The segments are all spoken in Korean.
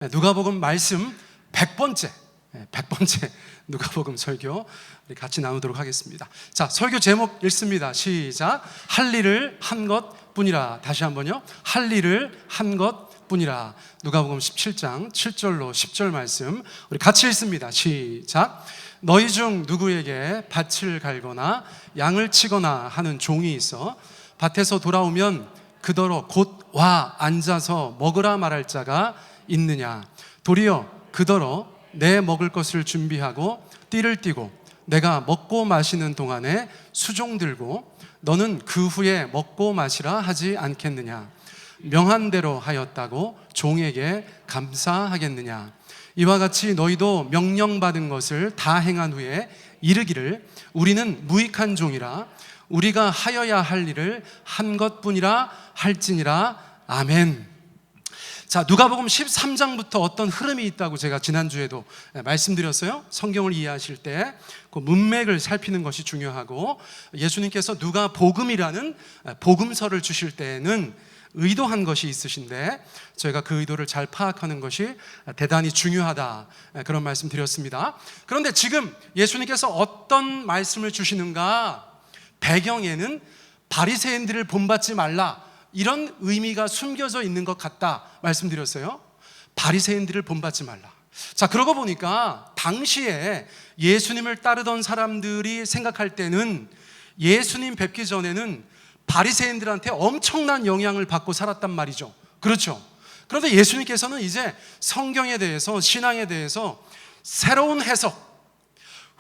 누가복음 말씀 100번째 누가복음 설교 우리 같이 나누도록 하겠습니다. 자, 설교 제목 읽습니다. 시작. 할 일을 한 것뿐이라. 다시 한번요. 할 일을 한 것뿐이라. 누가복음 17장 7절로 10절 말씀 우리 같이 읽습니다. 시작. 너희 중 누구에게 밭을 갈거나 양을 치거나 하는 종이 있어 밭에서 돌아오면 그더러 곧 와 앉아서 먹으라 말할 자가 있느냐? 도리어 그더러 내 먹을 것을 준비하고 띠를 띠고 내가 먹고 마시는 동안에 수종 들고 너는 그 후에 먹고 마시라 하지 않겠느냐? 명한 대로 하였다고 종에게 감사하겠느냐? 이와 같이 너희도 명령받은 것을 다 행한 후에 이르기를 우리는 무익한 종이라 우리가 하여야 할 일을 한 것뿐이라 할지니라. 아멘. 자, 누가복음 13장부터 어떤 흐름이 있다고 제가 지난주에도 말씀드렸어요. 성경을 이해하실 때 그 문맥을 살피는 것이 중요하고, 예수님께서 누가복음이라는 복음서를 주실 때에는 의도한 것이 있으신데 저희가 그 의도를 잘 파악하는 것이 대단히 중요하다, 그런 말씀 드렸습니다. 그런데 지금 예수님께서 어떤 말씀을 주시는가? 배경에는 바리새인들을 본받지 말라, 이런 의미가 숨겨져 있는 것 같다 말씀드렸어요. 바리새인들을 본받지 말라. 자, 그러고 보니까 당시에 예수님을 따르던 사람들이 생각할 때는 예수님 뵙기 전에는 바리새인들한테 엄청난 영향을 받고 살았단 말이죠. 그렇죠? 그런데 예수님께서는 이제 성경에 대해서, 신앙에 대해서 새로운 해석,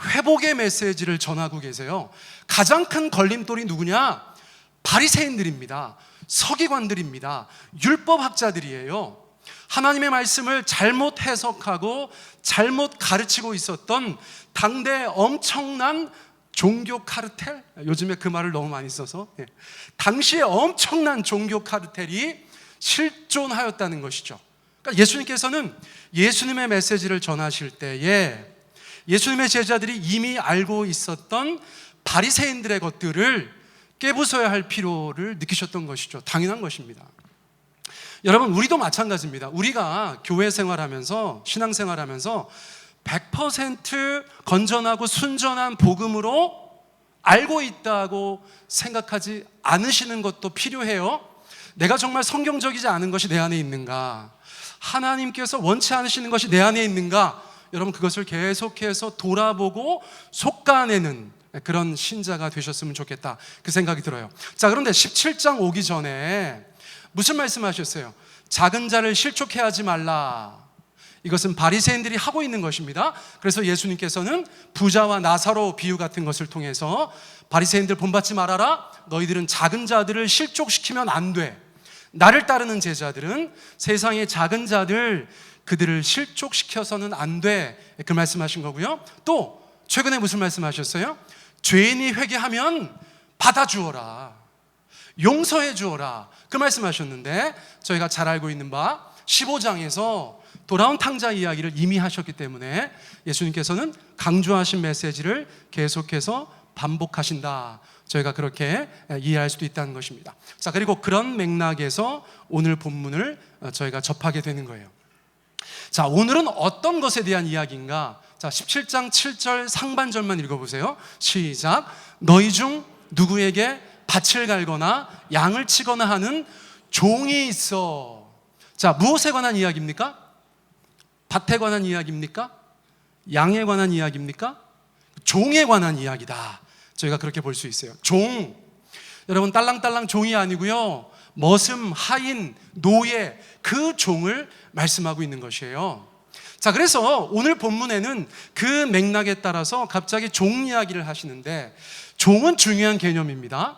회복의 메시지를 전하고 계세요. 가장 큰 걸림돌이 누구냐? 바리새인들입니다. 서기관들입니다. 율법학자들이에요. 하나님의 말씀을 잘못 해석하고 잘못 가르치고 있었던 당대 엄청난 종교 카르텔, 요즘에 그 말을 너무 많이 써서 당시에 엄청난 종교 카르텔이 실존하였다는 것이죠. 그러니까 예수님께서는 예수님의 메시지를 전하실 때에 예수님의 제자들이 이미 알고 있었던 바리새인들의 것들을 깨부숴야 할 필요를 느끼셨던 것이죠. 당연한 것입니다. 여러분, 우리도 마찬가지입니다. 우리가 교회 생활하면서, 신앙생활하면서 100% 건전하고 순전한 복음으로 알고 있다고 생각하지 않으시는 것도 필요해요. 내가 정말 성경적이지 않은 것이 내 안에 있는가? 하나님께서 원치 않으시는 것이 내 안에 있는가? 여러분, 그것을 계속해서 돌아보고 속가내는 그런 신자가 되셨으면 좋겠다, 그 생각이 들어요. 자, 그런데 17장 오기 전에 무슨 말씀하셨어요? 작은 자를 실족해 하지 말라. 이것은 바리새인들이 하고 있는 것입니다. 그래서 예수님께서는 부자와 나사로 비유 같은 것을 통해서 바리새인들 본받지 말아라. 너희들은 작은 자들을 실족시키면 안 돼. 나를 따르는 제자들은 세상의 작은 자들, 그들을 실족시켜서는 안 돼, 그 말씀하신 거고요. 또 최근에 무슨 말씀하셨어요? 죄인이 회개하면 받아주어라, 용서해 주어라, 그 말씀하셨는데 저희가 잘 알고 있는 바 15장에서 돌아온 탕자 이야기를 이미 하셨기 때문에 예수님께서는 강조하신 메시지를 계속해서 반복하신다, 저희가 그렇게 이해할 수도 있다는 것입니다. 자, 그리고 그런 맥락에서 오늘 본문을 저희가 접하게 되는 거예요. 자, 오늘은 어떤 것에 대한 이야기인가? 자, 17장 7절 상반절만 읽어보세요. 시작. 너희 중 누구에게 밭을 갈거나 양을 치거나 하는 종이 있어. 자, 무엇에 관한 이야기입니까? 밭에 관한 이야기입니까? 양에 관한 이야기입니까? 종에 관한 이야기다, 저희가 그렇게 볼 수 있어요. 종, 여러분, 딸랑딸랑 종이 아니고요, 머슴, 하인, 노예, 그 종을 말씀하고 있는 것이에요. 자, 그래서 오늘 본문에는 그 맥락에 따라서 갑자기 종 이야기를 하시는데, 종은 중요한 개념입니다.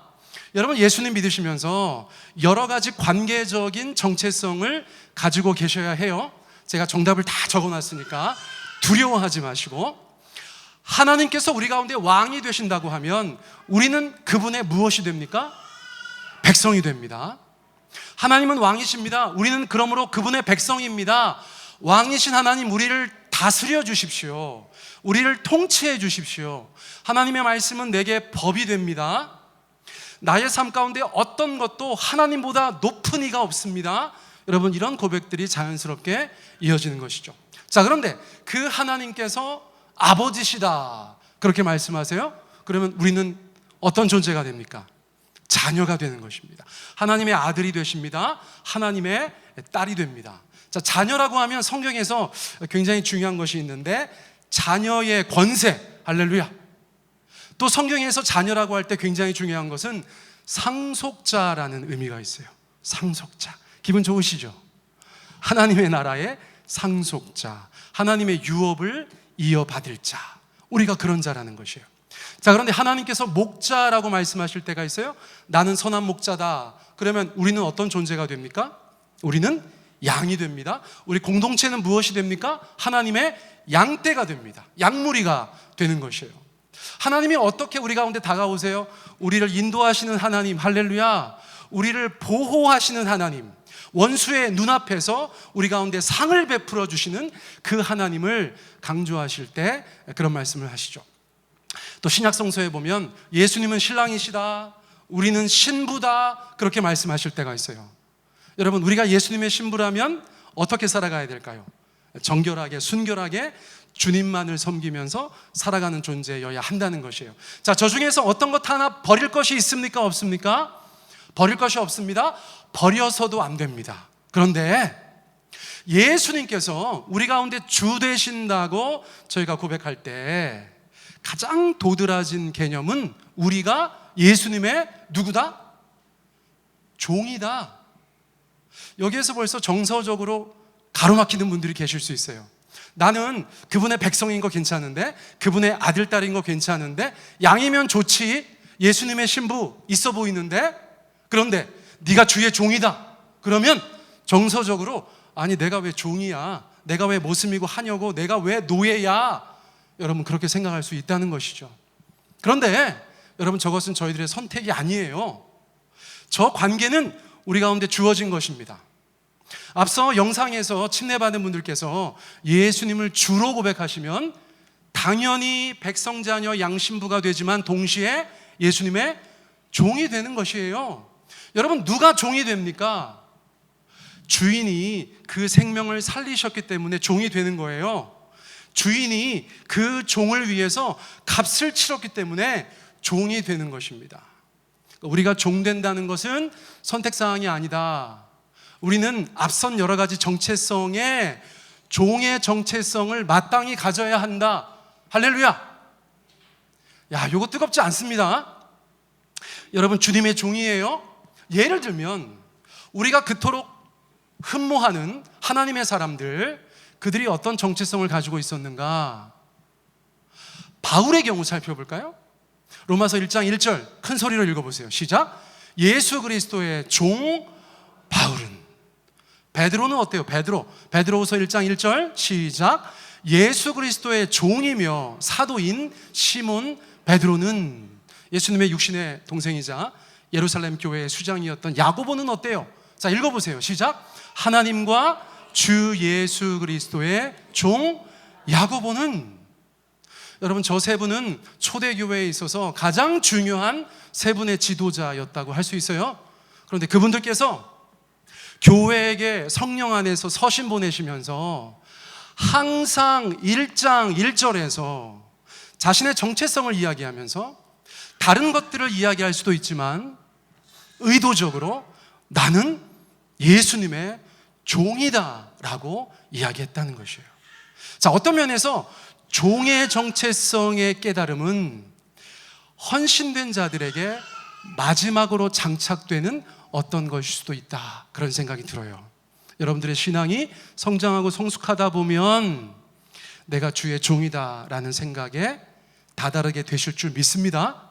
여러분, 예수님 믿으시면서 여러 가지 관계적인 정체성을 가지고 계셔야 해요. 제가 정답을 다 적어놨으니까 두려워하지 마시고, 하나님께서 우리 가운데 왕이 되신다고 하면 우리는 그분의 무엇이 됩니까? 백성이 됩니다. 하나님은 왕이십니다. 우리는 그러므로 그분의 백성입니다. 왕이신 하나님, 우리를 다스려 주십시오. 우리를 통치해 주십시오. 하나님의 말씀은 내게 법이 됩니다. 나의 삶 가운데 어떤 것도 하나님보다 높은 이가 없습니다. 여러분, 이런 고백들이 자연스럽게 이어지는 것이죠. 자, 그런데 그 하나님께서 아버지시다 그렇게 말씀하세요? 그러면 우리는 어떤 존재가 됩니까? 자녀가 되는 것입니다. 하나님의 아들이 되십니다. 하나님의 딸이 됩니다. 자, 자녀라고 하면 성경에서 굉장히 중요한 것이 있는데, 자녀의 권세, 할렐루야. 또 성경에서 자녀라고 할 때 굉장히 중요한 것은 상속자라는 의미가 있어요. 상속자. 기분 좋으시죠? 하나님의 나라의 상속자, 하나님의 유업을 이어받을 자, 우리가 그런 자라는 것이에요. 자, 그런데 하나님께서 목자라고 말씀하실 때가 있어요. 나는 선한 목자다. 그러면 우리는 어떤 존재가 됩니까? 우리는 양이 됩니다. 우리 공동체는 무엇이 됩니까? 하나님의 양떼가 됩니다. 양무리가 되는 것이에요. 하나님이 어떻게 우리 가운데 다가오세요? 우리를 인도하시는 하나님, 할렐루야. 우리를 보호하시는 하나님, 원수의 눈앞에서 우리 가운데 상을 베풀어 주시는 그 하나님을 강조하실 때 그런 말씀을 하시죠. 또 신약 성서에 보면 예수님은 신랑이시다, 우리는 신부다, 그렇게 말씀하실 때가 있어요. 여러분, 우리가 예수님의 신부라면 어떻게 살아가야 될까요? 정결하게, 순결하게 주님만을 섬기면서 살아가는 존재여야 한다는 것이에요. 자, 저 중에서 어떤 것 하나 버릴 것이 있습니까? 없습니까? 버릴 것이 없습니다. 버려서도 안 됩니다. 그런데 예수님께서 우리 가운데 주 되신다고 저희가 고백할 때 가장 도드라진 개념은 우리가 예수님의 누구다? 종이다. 여기에서 벌써 정서적으로 가로막히는 분들이 계실 수 있어요. 나는 그분의 백성인 거 괜찮은데, 그분의 아들, 딸인 거 괜찮은데, 양이면 좋지, 예수님의 신부 있어 보이는데, 그런데 네가 주의 종이다. 그러면 정서적으로, 아니 내가 왜 종이야? 내가 왜 모슴이고 하녀고? 내가 왜 노예야? 여러분, 그렇게 생각할 수 있다는 것이죠. 그런데 여러분, 저것은 저희들의 선택이 아니에요. 저 관계는 우리 가운데 주어진 것입니다. 앞서 영상에서 침례받은 분들께서 예수님을 주로 고백하시면 당연히 백성자녀 양신부가 되지만 동시에 예수님의 종이 되는 것이에요. 여러분, 누가 종이 됩니까? 주인이 그 생명을 살리셨기 때문에 종이 되는 거예요. 주인이 그 종을 위해서 값을 치렀기 때문에 종이 되는 것입니다. 우리가 종 된다는 것은 선택사항이 아니다. 우리는 앞선 여러 가지 정체성에 종의 정체성을 마땅히 가져야 한다. 할렐루야. 야, 이거 뜨겁지 않습니다. 여러분, 주님의 종이에요. 예를 들면 우리가 그토록 흠모하는 하나님의 사람들, 그들이 어떤 정체성을 가지고 있었는가? 바울의 경우 살펴볼까요? 로마서 1장 1절 큰 소리로 읽어보세요. 시작. 예수 그리스도의 종 바울은. 베드로는 어때요? 베드로후서 1장 1절 시작. 예수 그리스도의 종이며 사도인 시몬 베드로는. 예수님의 육신의 동생이자 예루살렘 교회의 수장이었던 야고보는 어때요? 자, 읽어보세요. 시작. 하나님과 주 예수 그리스도의 종 야고보는. 여러분, 저 세 분은 초대교회에 있어서 가장 중요한 세 분의 지도자였다고 할 수 있어요. 그런데 그분들께서 교회에게 성령 안에서 서신 보내시면서 항상 1장 1절에서 자신의 정체성을 이야기하면서 다른 것들을 이야기할 수도 있지만 의도적으로 나는 예수님의 종이다 라고 이야기했다는 것이에요. 자, 어떤 면에서 종의 정체성의 깨달음은 헌신된 자들에게 마지막으로 장착되는 어떤 것일 수도 있다, 그런 생각이 들어요. 여러분들의 신앙이 성장하고 성숙하다 보면 내가 주의 종이다 라는 생각에 다다르게 되실 줄 믿습니다.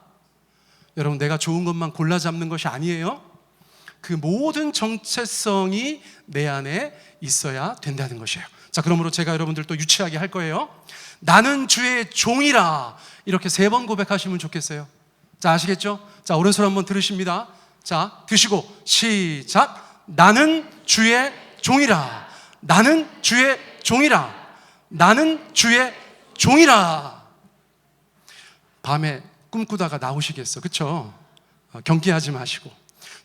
여러분, 내가 좋은 것만 골라 잡는 것이 아니에요. 그 모든 정체성이 내 안에 있어야 된다는 것이에요. 자, 그러므로 제가 여러분들 또 유치하게 할 거예요. 나는 주의 종이라, 이렇게 3번 고백하시면 좋겠어요. 자, 아시겠죠? 자, 오른손 한번 들으십니다. 자, 드시고 시작. 나는 주의 종이라. 나는 주의 종이라. 나는 주의 종이라. 밤에 꿈꾸다가 나오시겠어, 그렇죠? 경계하지 마시고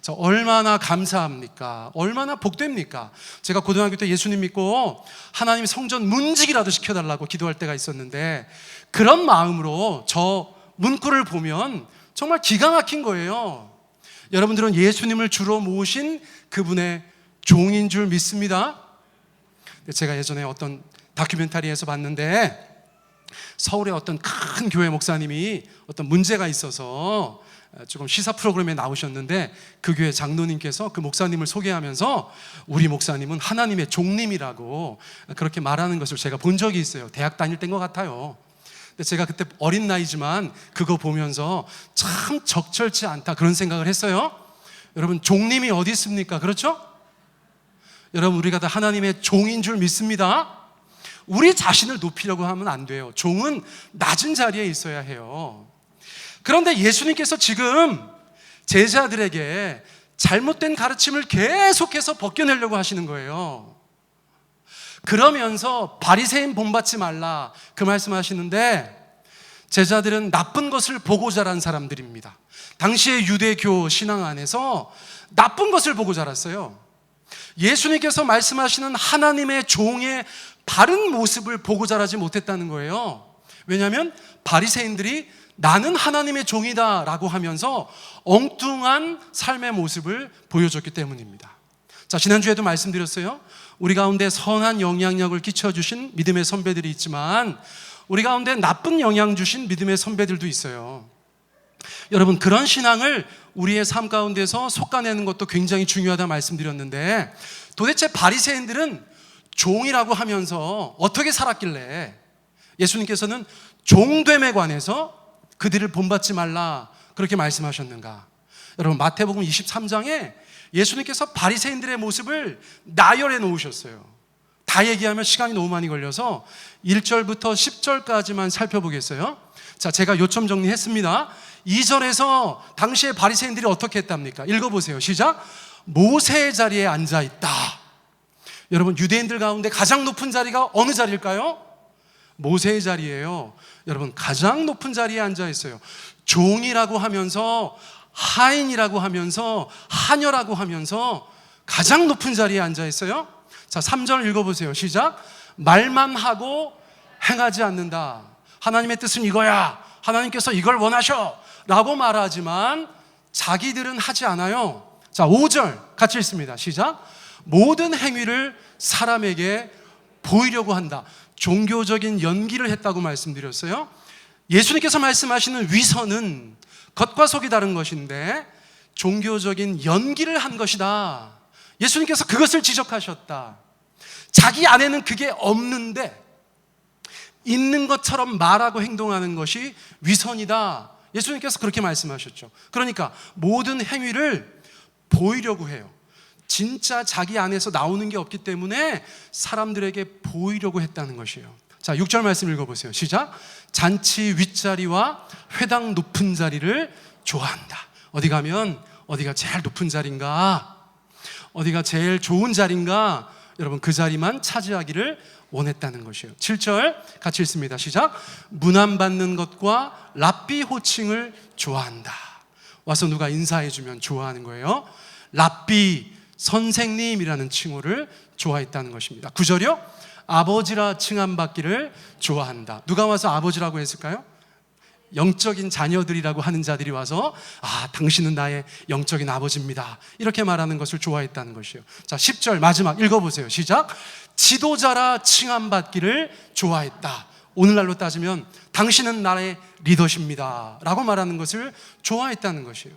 자, 얼마나 감사합니까? 얼마나 복됩니까? 제가 고등학교 때 예수님 믿고 하나님 성전 문지기라도 시켜달라고 기도할 때가 있었는데, 그런 마음으로 저 문구를 보면 정말 기가 막힌 거예요. 여러분들은 예수님을 주로 모신 그분의 종인 줄 믿습니다. 제가 예전에 어떤 다큐멘터리에서 봤는데, 서울의 어떤 큰 교회 목사님이 어떤 문제가 있어서 조금 시사 프로그램에 나오셨는데, 그 교회 장로님께서 그 목사님을 소개하면서 우리 목사님은 하나님의 종님이라고 그렇게 말하는 것을 제가 본 적이 있어요. 대학 다닐 때인 것 같아요. 근데 제가 그때 어린 나이지만 그거 보면서 참 적절치 않다 그런 생각을 했어요. 여러분, 종님이 어디 있습니까? 그렇죠? 여러분, 우리가 다 하나님의 종인 줄 믿습니다. 우리 자신을 높이려고 하면 안 돼요. 종은 낮은 자리에 있어야 해요. 그런데 예수님께서 지금 제자들에게 잘못된 가르침을 계속해서 벗겨내려고 하시는 거예요. 그러면서 바리새인 본받지 말라 그 말씀하시는데, 제자들은 나쁜 것을 보고 자란 사람들입니다. 당시의 유대교 신앙 안에서 나쁜 것을 보고 자랐어요. 예수님께서 말씀하시는 하나님의 종의 바른 모습을 보고 자라지 못했다는 거예요. 왜냐하면 바리새인들이 나는 하나님의 종이다 라고 하면서 엉뚱한 삶의 모습을 보여줬기 때문입니다. 자, 지난주에도 말씀드렸어요. 우리 가운데 선한 영향력을 끼쳐주신 믿음의 선배들이 있지만, 우리 가운데 나쁜 영향 주신 믿음의 선배들도 있어요. 여러분, 그런 신앙을 우리의 삶 가운데서 솎아내는 것도 굉장히 중요하다 말씀드렸는데, 도대체 바리새인들은 종이라고 하면서 어떻게 살았길래 예수님께서는 종됨에 관해서 그들을 본받지 말라 그렇게 말씀하셨는가? 여러분, 마태복음 23장에 예수님께서 바리새인들의 모습을 나열해 놓으셨어요. 다 얘기하면 시간이 너무 많이 걸려서 1절부터 10절까지만 살펴보겠어요. 자, 제가 요점 정리했습니다. 2절에서 당시의 바리새인들이 어떻게 했답니까? 읽어보세요. 시작. 모세의 자리에 앉아있다. 여러분, 유대인들 가운데 가장 높은 자리가 어느 자리일까요? 모세의 자리예요. 여러분, 가장 높은 자리에 앉아있어요. 종이라고 하면서, 하인이라고 하면서, 하녀라고 하면서 가장 높은 자리에 앉아있어요. 자, 3절 읽어보세요. 시작. 말만 하고 행하지 않는다. 하나님의 뜻은 이거야, 하나님께서 이걸 원하셔 라고 말하지만 자기들은 하지 않아요. 자, 5절 같이 읽습니다. 시작. 모든 행위를 사람에게 보이려고 한다. 종교적인 연기를 했다고 말씀드렸어요. 예수님께서 말씀하시는 위선은 겉과 속이 다른 것인데 종교적인 연기를 한 것이다. 예수님께서 그것을 지적하셨다. 자기 안에는 그게 없는데 있는 것처럼 말하고 행동하는 것이 위선이다. 예수님께서 그렇게 말씀하셨죠. 그러니까 모든 행위를 보이려고 해요. 진짜 자기 안에서 나오는 게 없기 때문에 사람들에게 보이려고 했다는 것이에요. 자, 6절 말씀 읽어보세요. 시작. 잔치 윗자리와 회당 높은 자리를 좋아한다. 어디 가면 어디가 제일 높은 자리인가, 어디가 제일 좋은 자리인가, 여러분 그 자리만 차지하기를 원했다는 것이에요. 7절 같이 읽습니다. 시작. 문안받는 것과 랍비 호칭을 좋아한다. 와서 누가 인사해주면 좋아하는 거예요. 랍비, 선생님이라는 칭호를 좋아했다는 것입니다. 9절이요. 아버지라 칭함받기를 좋아한다. 누가 와서 아버지라고 했을까요? 영적인 자녀들이라고 하는 자들이 와서 당신은 나의 영적인 아버지입니다 이렇게 말하는 것을 좋아했다는 것이에요. 자, 10절 마지막 읽어보세요. 시작. 지도자라 칭함받기를 좋아했다. 오늘날로 따지면 당신은 나의 리더십니다 라고 말하는 것을 좋아했다는 것이에요.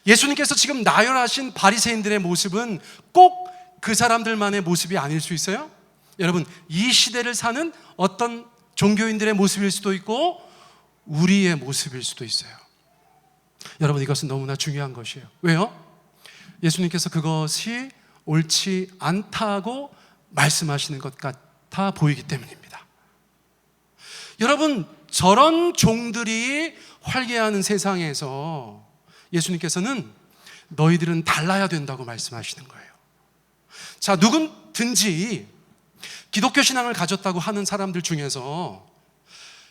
예수님께서 지금 나열하신 바리새인들의 모습은 꼭 그 사람들만의 모습이 아닐 수 있어요. 여러분, 이 시대를 사는 어떤 종교인들의 모습일 수도 있고 우리의 모습일 수도 있어요. 여러분, 이것은 너무나 중요한 것이에요. 왜요? 예수님께서 그것이 옳지 않다고 말씀하시는 것 같아 보이기 때문입니다. 여러분, 저런 종들이 활개하는 세상에서 예수님께서는 너희들은 달라야 된다고 말씀하시는 거예요. 자, 누구든지 기독교 신앙을 가졌다고 하는 사람들 중에서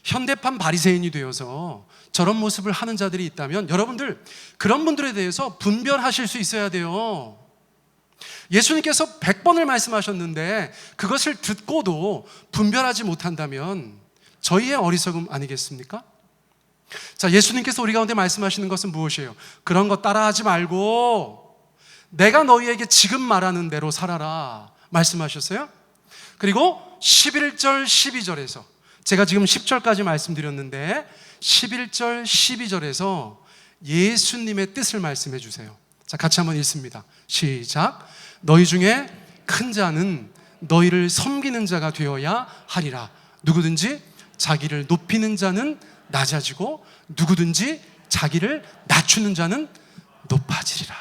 현대판 바리새인이 되어서 저런 모습을 하는 자들이 있다면 여러분들 그런 분들에 대해서 분별하실 수 있어야 돼요. 예수님께서 100번을 말씀하셨는데 그것을 듣고도 분별하지 못한다면 저희의 어리석음 아니겠습니까? 자, 예수님께서 우리 가운데 말씀하시는 것은 무엇이에요? 그런 거 따라하지 말고 내가 너희에게 지금 말하는 대로 살아라 말씀하셨어요. 그리고 11절 12절에서 제가 지금 10절까지 말씀드렸는데 11절 12절에서 예수님의 뜻을 말씀해 주세요. 자, 같이 한번 읽습니다. 시작. 너희 중에 큰 자는 너희를 섬기는 자가 되어야 하리라. 누구든지 자기를 높이는 자는 낮아지고 누구든지 자기를 낮추는 자는 높아지리라.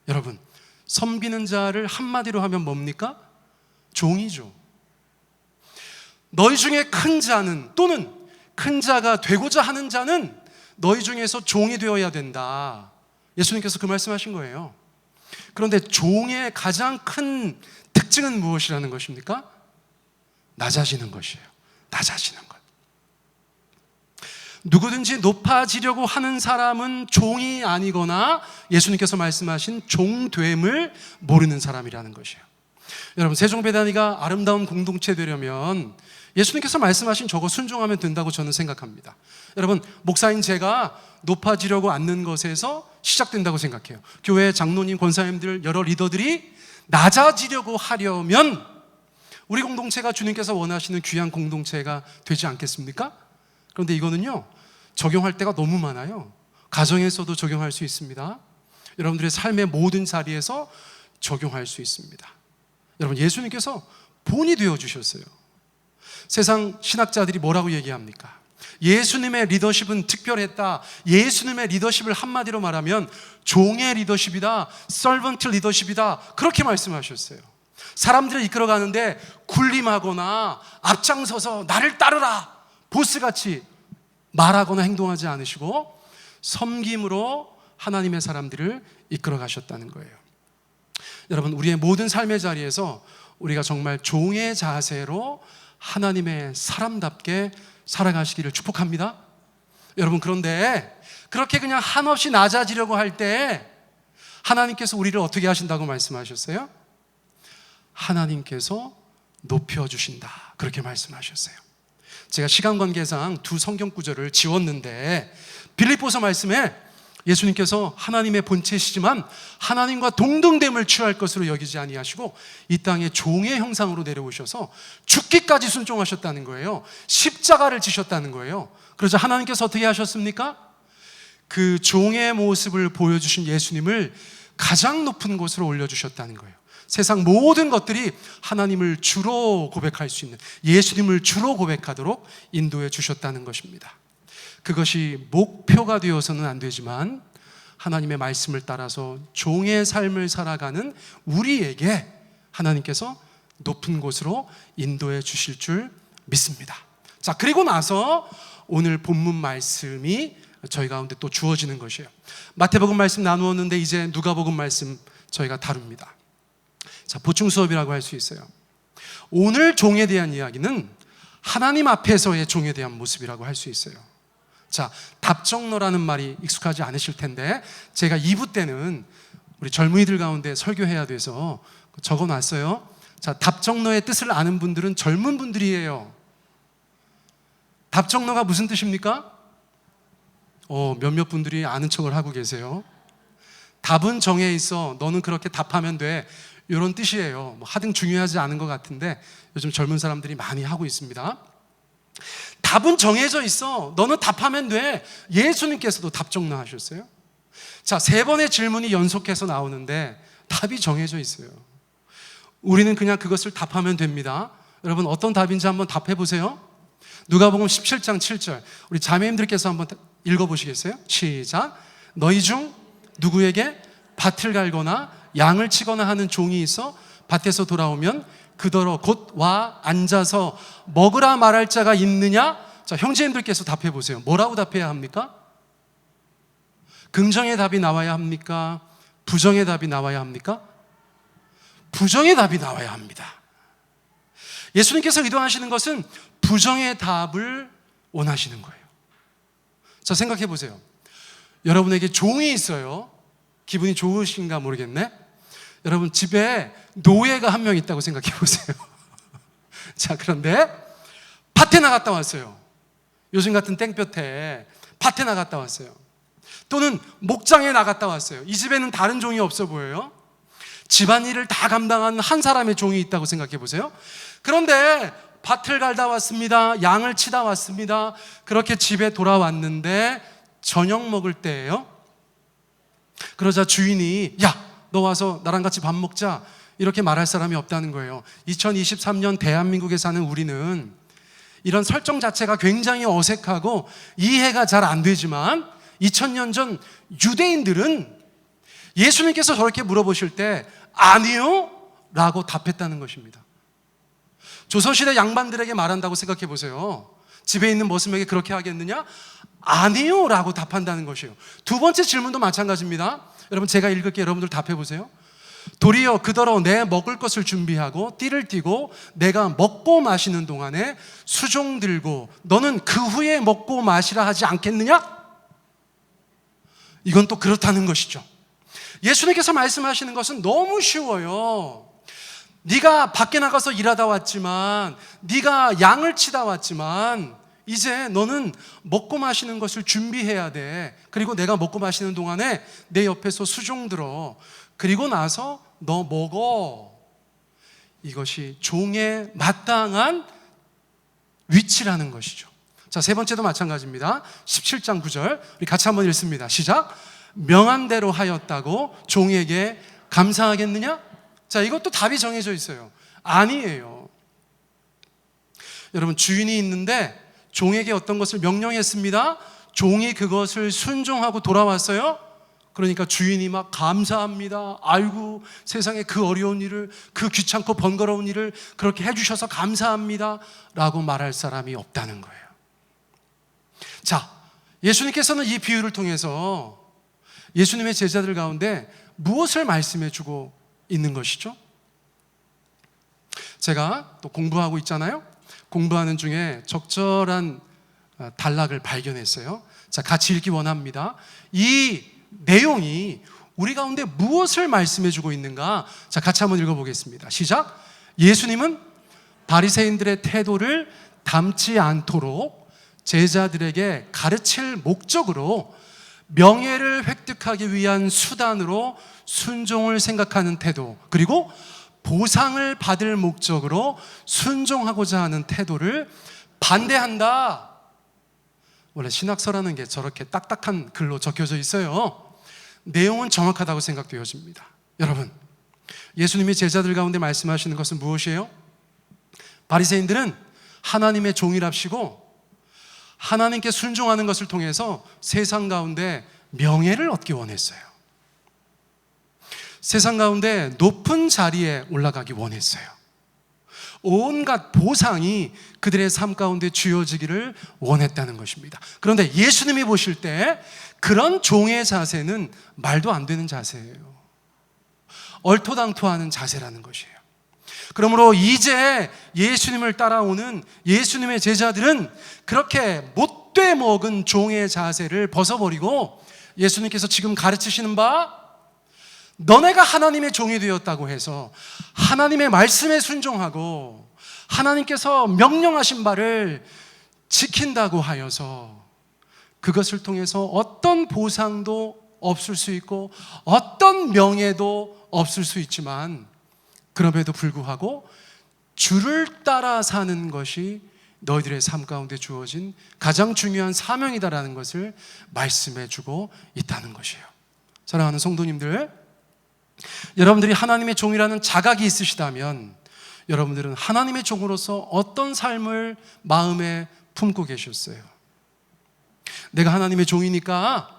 여러분, 섬기는 자를 한마디로 하면 뭡니까? 종이죠. 너희 중에 큰 자는 또는 큰 자가 되고자 하는 자는 너희 중에서 종이 되어야 된다. 예수님께서 그 말씀하신 거예요. 그런데 종의 가장 큰 특징은 무엇이라는 것입니까? 낮아지는 것이에요. 낮아지는 것. 누구든지 높아지려고 하는 사람은 종이 아니거나 예수님께서 말씀하신 종됨을 모르는 사람이라는 것이에요. 여러분, 세종배단위가 아름다운 공동체 되려면 예수님께서 말씀하신 저거 순종하면 된다고 저는 생각합니다. 여러분, 목사인 제가 높아지려고 않는 것에서 시작된다고 생각해요. 교회 장로님, 권사님들, 여러 리더들이 낮아지려고 하려면 우리 공동체가 주님께서 원하시는 귀한 공동체가 되지 않겠습니까? 그런데 이거는요, 적용할 때가 너무 많아요. 가정에서도 적용할 수 있습니다. 여러분들의 삶의 모든 자리에서 적용할 수 있습니다. 여러분, 예수님께서 본이 되어주셨어요. 세상 신학자들이 뭐라고 얘기합니까? 예수님의 리더십은 특별했다. 예수님의 리더십을 한마디로 말하면 종의 리더십이다, 서번트 리더십이다, 그렇게 말씀하셨어요. 사람들을 이끌어가는데 군림하거나 앞장서서 나를 따르라, 보스같이 말하거나 행동하지 않으시고 섬김으로 하나님의 사람들을 이끌어 가셨다는 거예요. 여러분, 우리의 모든 삶의 자리에서 우리가 정말 종의 자세로 하나님의 사람답게 살아가시기를 축복합니다. 여러분, 그런데 그렇게 그냥 한없이 낮아지려고 할 때 하나님께서 우리를 어떻게 하신다고 말씀하셨어요? 하나님께서 높여주신다, 그렇게 말씀하셨어요. 제가 시간 관계상 두 성경 구절을 지웠는데 빌립보서 말씀에 예수님께서 하나님의 본체시지만 하나님과 동등됨을 취할 것으로 여기지 아니하시고 이 땅에 종의 형상으로 내려오셔서 죽기까지 순종하셨다는 거예요. 십자가를 지셨다는 거예요. 그래서 하나님께서 어떻게 하셨습니까? 그 종의 모습을 보여주신 예수님을 가장 높은 곳으로 올려주셨다는 거예요. 세상 모든 것들이 하나님을 주로 고백할 수 있는, 예수님을 주로 고백하도록 인도해 주셨다는 것입니다. 그것이 목표가 되어서는 안 되지만 하나님의 말씀을 따라서 종의 삶을 살아가는 우리에게 하나님께서 높은 곳으로 인도해 주실 줄 믿습니다. 자, 그리고 나서 오늘 본문 말씀이 저희 가운데 또 주어지는 것이에요. 마태복음 말씀 나누었는데 이제 누가복음 말씀 저희가 다룹니다. 자, 보충 수업이라고 할 수 있어요. 오늘 종에 대한 이야기는 하나님 앞에서의 종에 대한 모습이라고 할 수 있어요. 자, 답정너라는 말이 익숙하지 않으실 텐데 제가 2부 때는 우리 젊은이들 가운데 설교해야 돼서 적어놨어요. 자, 답정너의 뜻을 아는 분들은 젊은 분들이에요. 답정너가 무슨 뜻입니까? 몇몇 분들이 아는 척을 하고 계세요. 답은 정해 있어, 너는 그렇게 답하면 돼, 이런 뜻이에요. 하등 중요하지 않은 것 같은데 요즘 젊은 사람들이 많이 하고 있습니다. 답은 정해져 있어, 너는 답하면 돼. 예수님께서도 답정너 하셨어요. 자, 3번의 질문이 연속해서 나오는데 답이 정해져 있어요. 우리는 그냥 그것을 답하면 됩니다. 여러분, 어떤 답인지 한번 답해 보세요. 누가복음 17장 7절 우리 자매님들께서 한번 읽어보시겠어요? 시작. 너희 중 누구에게 밭을 갈거나 양을 치거나 하는 종이 있어 밭에서 돌아오면 그더러 곧 와 앉아서 먹으라 말할 자가 있느냐? 자, 형제님들께서 답해 보세요. 뭐라고 답해야 합니까? 긍정의 답이 나와야 합니까? 부정의 답이 나와야 합니까? 부정의 답이 나와야 합니다. 예수님께서 의도하시는 것은 부정의 답을 원하시는 거예요. 자, 생각해 보세요. 여러분에게 종이 있어요. 기분이 좋으신가 모르겠네. 여러분 집에 노예가 한 명 있다고 생각해 보세요. 자, 그런데 밭에 나갔다 왔어요. 요즘 같은 땡볕에 밭에 나갔다 왔어요. 또는 목장에 나갔다 왔어요. 이 집에는 다른 종이 없어 보여요. 집안일을 다 감당하는 한 사람의 종이 있다고 생각해 보세요. 그런데 밭을 갈다 왔습니다. 양을 치다 왔습니다. 그렇게 집에 돌아왔는데 저녁 먹을 때예요. 그러자 주인이 야, 너 와서 나랑 같이 밥 먹자, 이렇게 말할 사람이 없다는 거예요. 2023년 대한민국에 사는 우리는 이런 설정 자체가 굉장히 어색하고 이해가 잘 안 되지만 2000년 전 유대인들은 예수님께서 저렇게 물어보실 때 아니요 라고 답했다는 것입니다. 조선시대 양반들에게 말한다고 생각해 보세요. 집에 있는 머슴에게 그렇게 하겠느냐? 아니요 라고 답한다는 것이에요. 두 번째 질문도 마찬가지입니다. 여러분 제가 읽을게, 여러분들 답해 보세요. 도리어 그더러 내 먹을 것을 준비하고 띠를 띠고 내가 먹고 마시는 동안에 수종 들고 너는 그 후에 먹고 마시라 하지 않겠느냐? 이건 또 그렇다는 것이죠. 예수님께서 말씀하시는 것은 너무 쉬워요. 네가 밖에 나가서 일하다 왔지만, 네가 양을 치다 왔지만 이제 너는 먹고 마시는 것을 준비해야 돼. 그리고 내가 먹고 마시는 동안에 내 옆에서 수종 들어. 그리고 나서 너 먹어. 이것이 종에 마땅한 위치라는 것이죠. 자, 세 번째도 마찬가지입니다. 17장 9절 우리 같이 한번 읽습니다. 시작. 명한 대로 하였다고 종에게 감사하겠느냐? 자, 이것도 답이 정해져 있어요. 아니에요. 여러분, 주인이 있는데 종에게 어떤 것을 명령했습니다. 종이 그것을 순종하고 돌아왔어요. 그러니까 주인이 막 감사합니다. 아이고, 세상에 그 어려운 일을, 그 귀찮고 번거로운 일을 그렇게 해주셔서 감사합니다 라고 말할 사람이 없다는 거예요. 자, 예수님께서는 이 비유를 통해서 예수님의 제자들 가운데 무엇을 말씀해 주고 있는 것이죠? 제가 또 공부하고 있잖아요. 공부하는 중에 적절한 단락을 발견했어요. 자, 같이 읽기 원합니다. 이 내용이 우리 가운데 무엇을 말씀해 주고 있는가? 자, 같이 한번 읽어보겠습니다. 시작. 예수님은 바리새인들의 태도를 닮지 않도록 제자들에게 가르칠 목적으로 명예를 획득하기 위한 수단으로 순종을 생각하는 태도, 그리고 보상을 받을 목적으로 순종하고자 하는 태도를 반대한다. 원래 신학서라는 게 저렇게 딱딱한 글로 적혀져 있어요. 내용은 정확하다고 생각되어집니다. 여러분, 예수님이 제자들 가운데 말씀하시는 것은 무엇이에요? 바리새인들은 하나님의 종이랍시고 하나님께 순종하는 것을 통해서 세상 가운데 명예를 얻기 원했어요. 세상 가운데 높은 자리에 올라가기 원했어요. 온갖 보상이 그들의 삶 가운데 주어지기를 원했다는 것입니다. 그런데 예수님이 보실 때 그런 종의 자세는 말도 안 되는 자세예요. 얼토당토하는 자세라는 것이에요. 그러므로 이제 예수님을 따라오는 예수님의 제자들은 그렇게 못돼 먹은 종의 자세를 벗어버리고 예수님께서 지금 가르치시는 바, 너네가 하나님의 종이 되었다고 해서 하나님의 말씀에 순종하고 하나님께서 명령하신 바를 지킨다고 하여서 그것을 통해서 어떤 보상도 없을 수 있고 어떤 명예도 없을 수 있지만 그럼에도 불구하고 주를 따라 사는 것이 너희들의 삶 가운데 주어진 가장 중요한 사명이다라는 것을 말씀해 주고 있다는 것이에요. 사랑하는 성도님들, 여러분들이 하나님의 종이라는 자각이 있으시다면 여러분들은 하나님의 종으로서 어떤 삶을 마음에 품고 계셨어요? 내가 하나님의 종이니까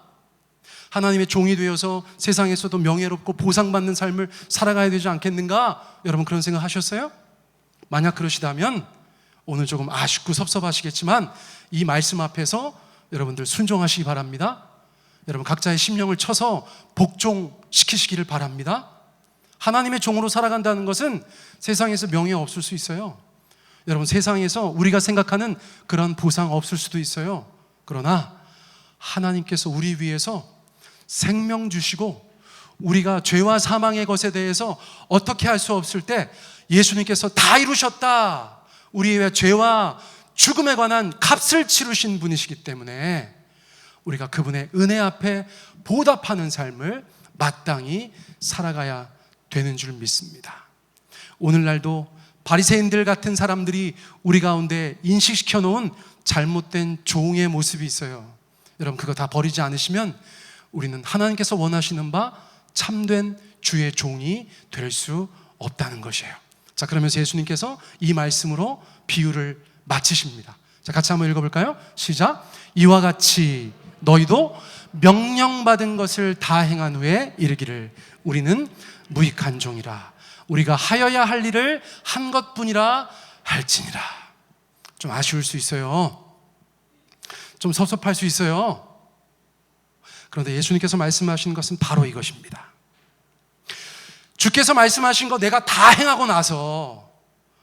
하나님의 종이 되어서 세상에서도 명예롭고 보상받는 삶을 살아가야 되지 않겠는가? 여러분 그런 생각 하셨어요? 만약 그러시다면 오늘 조금 아쉽고 섭섭하시겠지만 이 말씀 앞에서 여러분들 순종하시기 바랍니다. 여러분 각자의 심령을 쳐서 복종시키시기를 바랍니다. 하나님의 종으로 살아간다는 것은 세상에서 명예 없을 수 있어요. 여러분, 세상에서 우리가 생각하는 그런 보상 없을 수도 있어요. 그러나 하나님께서 우리 위해서 생명 주시고 우리가 죄와 사망의 것에 대해서 어떻게 할 수 없을 때 예수님께서 다 이루셨다, 우리의 죄와 죽음에 관한 값을 치르신 분이시기 때문에 우리가 그분의 은혜 앞에 보답하는 삶을 마땅히 살아가야 되는 줄 믿습니다. 오늘날도 바리새인들 같은 사람들이 우리 가운데 인식시켜 놓은 잘못된 종의 모습이 있어요. 여러분, 그거 다 버리지 않으시면 우리는 하나님께서 원하시는 바 참된 주의 종이 될 수 없다는 것이에요. 자, 그러면서 예수님께서 이 말씀으로 비유를 마치십니다. 자, 같이 한번 읽어볼까요? 시작. 이와 같이 너희도 명령받은 것을 다 행한 후에 이르기를 우리는 무익한 종이라, 우리가 하여야 할 일을 한 것뿐이라 할지니라. 좀 아쉬울 수 있어요. 좀 섭섭할 수 있어요. 그런데 예수님께서 말씀하신 것은 바로 이것입니다. 주께서 말씀하신 거 내가 다 행하고 나서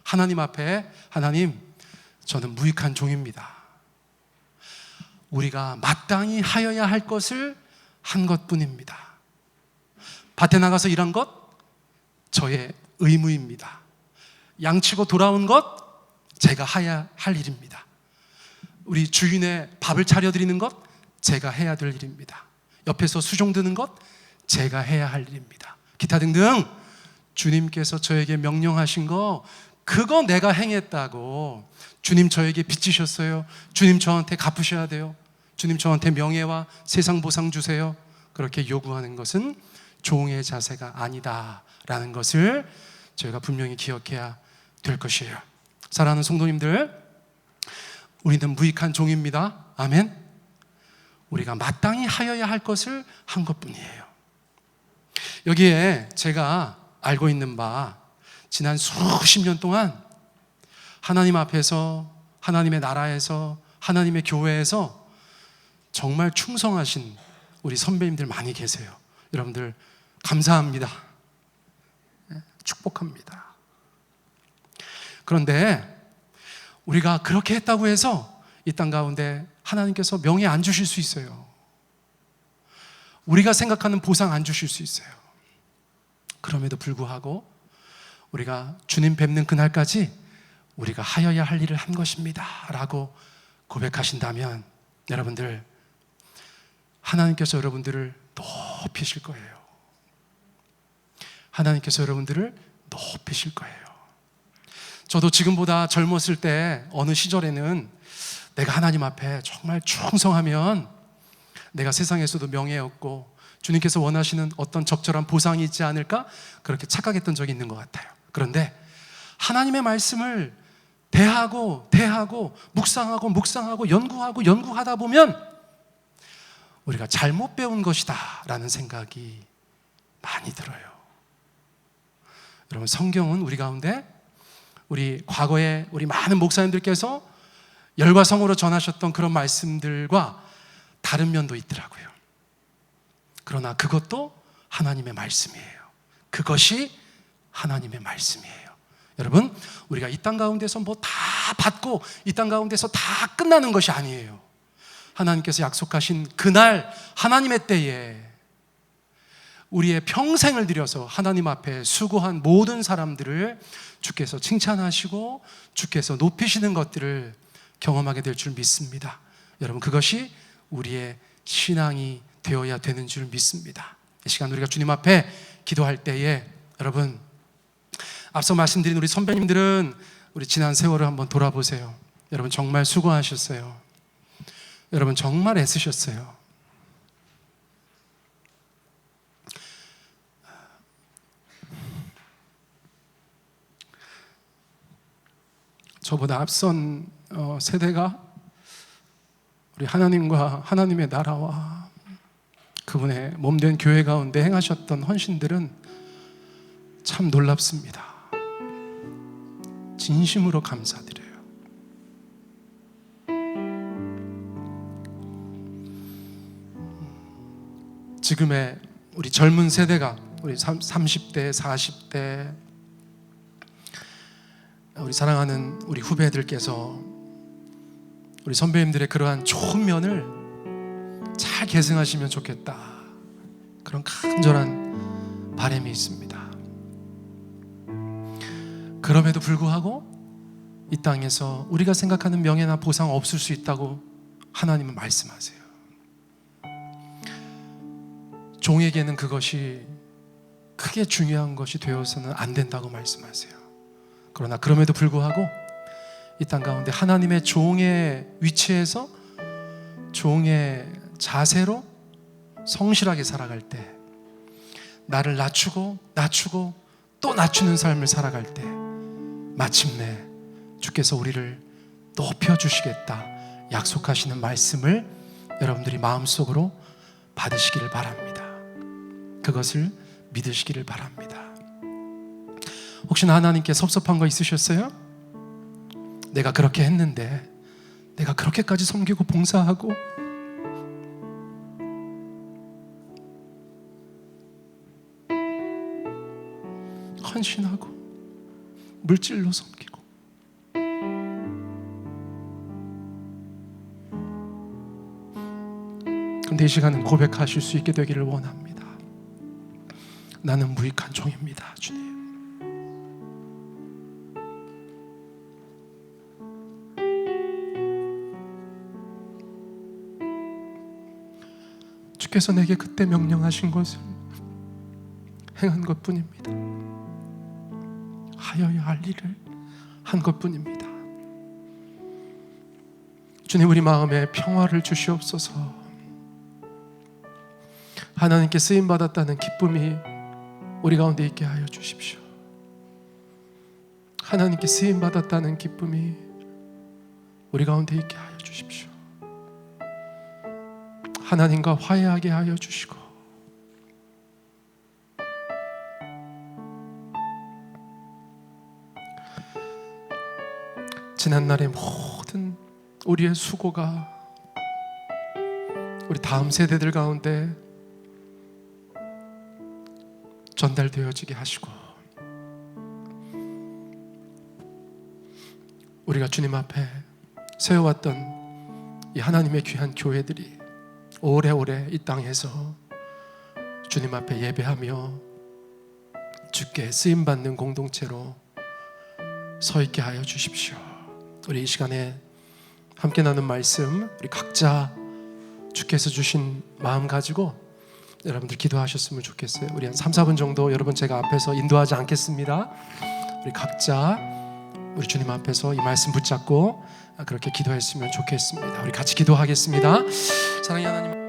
하나님 앞에, 하나님, 저는 무익한 종입니다, 우리가 마땅히 하여야 할 것을 한 것뿐입니다. 밭에 나가서 일한 것 저의 의무입니다. 양치고 돌아온 것 제가 해야 할 일입니다. 우리 주인의 밥을 차려드리는 것 제가 해야 될 일입니다. 옆에서 수종 드는 것 제가 해야 할 일입니다. 기타 등등 주님께서 저에게 명령하신 거 그거 내가 행했다고 주님 저에게 빚지셨어요. 주님 저한테 갚으셔야 돼요. 주님 저한테 명예와 세상 보상 주세요. 그렇게 요구하는 것은 종의 자세가 아니다라는 것을 저희가 분명히 기억해야 될 것이에요. 사랑하는 성도님들, 우리는 무익한 종입니다. 아멘. 우리가 마땅히 하여야 할 것을 한 것뿐이에요. 여기에 제가 알고 있는 바 지난 수십 년 동안 하나님 앞에서, 하나님의 나라에서, 하나님의 교회에서 정말 충성하신 우리 선배님들 많이 계세요. 여러분들 감사합니다. 축복합니다. 그런데 우리가 그렇게 했다고 해서 이 땅 가운데 하나님께서 명예 안 주실 수 있어요. 우리가 생각하는 보상 안 주실 수 있어요. 그럼에도 불구하고 우리가 주님 뵙는 그날까지 우리가 하여야 할 일을 한 것입니다 라고 고백하신다면 여러분들, 하나님께서 여러분들을 높이실 거예요. 하나님께서 여러분들을 높이실 거예요. 저도 지금보다 젊었을 때 어느 시절에는 내가 하나님 앞에 정말 충성하면 내가 세상에서도 명예 얻고 주님께서 원하시는 어떤 적절한 보상이 있지 않을까, 그렇게 착각했던 적이 있는 것 같아요. 그런데 하나님의 말씀을 대하고 묵상하고 연구하다 보면 우리가 잘못 배운 것이다 라는 생각이 많이 들어요. 여러분, 성경은 우리 가운데 우리 과거에 우리 많은 목사님들께서 열과 성으로 전하셨던 그런 말씀들과 다른 면도 있더라고요. 그러나 그것도 하나님의 말씀이에요. 그것이 하나님의 말씀이에요. 여러분, 우리가 이 땅 가운데서 뭐 다 받고 이 땅 가운데서 다 끝나는 것이 아니에요. 하나님께서 약속하신 그날 하나님의 때에 우리의 평생을 들여서 하나님 앞에 수고한 모든 사람들을 주께서 칭찬하시고 주께서 높이시는 것들을 경험하게 될 줄 믿습니다. 여러분, 그것이 우리의 신앙이 되어야 되는 줄 믿습니다. 이 시간 우리가 주님 앞에 기도할 때에 여러분, 앞서 말씀드린 우리 선배님들은 우리 지난 세월을 한번 돌아보세요. 여러분 정말 수고하셨어요. 여러분 정말 애쓰셨어요. 저보다 앞선 세대가 우리 하나님과 하나님의 나라와 그분의 몸된 교회 가운데 행하셨던 헌신들은 참 놀랍습니다. 진심으로 감사드려요. 지금의 우리 젊은 세대가, 우리 30대, 40대 우리 사랑하는 우리 후배들께서 우리 선배님들의 그러한 좋은 면을 잘 계승하시면 좋겠다, 그런 간절한 바람이 있습니다. 그럼에도 불구하고 이 땅에서 우리가 생각하는 명예나 보상 없을 수 있다고 하나님은 말씀하세요. 종에게는 그것이 크게 중요한 것이 되어서는 안 된다고 말씀하세요. 그러나 그럼에도 불구하고 이 땅 가운데 하나님의 종의 위치에서, 종의 자세로 성실하게 살아갈 때, 나를 낮추고 또 낮추는 삶을 살아갈 때 마침내 주께서 우리를 높여주시겠다 약속하시는 말씀을 여러분들이 마음속으로 받으시기를 바랍니다. 그것을 믿으시기를 바랍니다. 혹시나 하나님께 섭섭한 거 있으셨어요? 내가 그렇게 했는데, 내가 그렇게까지 섬기고 봉사하고 헌신하고 물질로 섬기고, 그런데 이 시간은 고백하실 수 있게 되기를 원합니다. 나는 무익한 종입니다, 주님. 주께서 내게 그때 명령하신 것을 행한 것뿐입니다. 하여야 할 일을 한 것뿐입니다. 주님, 우리 마음에 평화를 주시옵소서. 하나님께 쓰임받았다는 기쁨이 우리 가운데 있게 하여 주십시오. 하나님께 쓰임받았다는 기쁨이 우리 가운데 있게 하여 주십시오. 하나님과 화해하게 하여 주시고, 지난날의 모든 우리의 수고가 우리 다음 세대들 가운데 전달되어지게 하시고, 우리가 주님 앞에 세워왔던 이 하나님의 귀한 교회들이 오래오래 이 땅에서 주님 앞에 예배하며 주께 쓰임받는 공동체로 서 있게 하여 주십시오. 우리 이 시간에 함께 나눈 말씀, 우리 각자 주께서 주신 마음 가지고 여러분들 기도하셨으면 좋겠어요. 우리 한 3, 4분 정도 여러분 제가 앞에서 인도하지 않겠습니다. 우리 각자 우리 주님 앞에서 이 말씀 붙잡고 그렇게 기도했으면 좋겠습니다. 우리 같이 기도하겠습니다. 사랑의 하나님,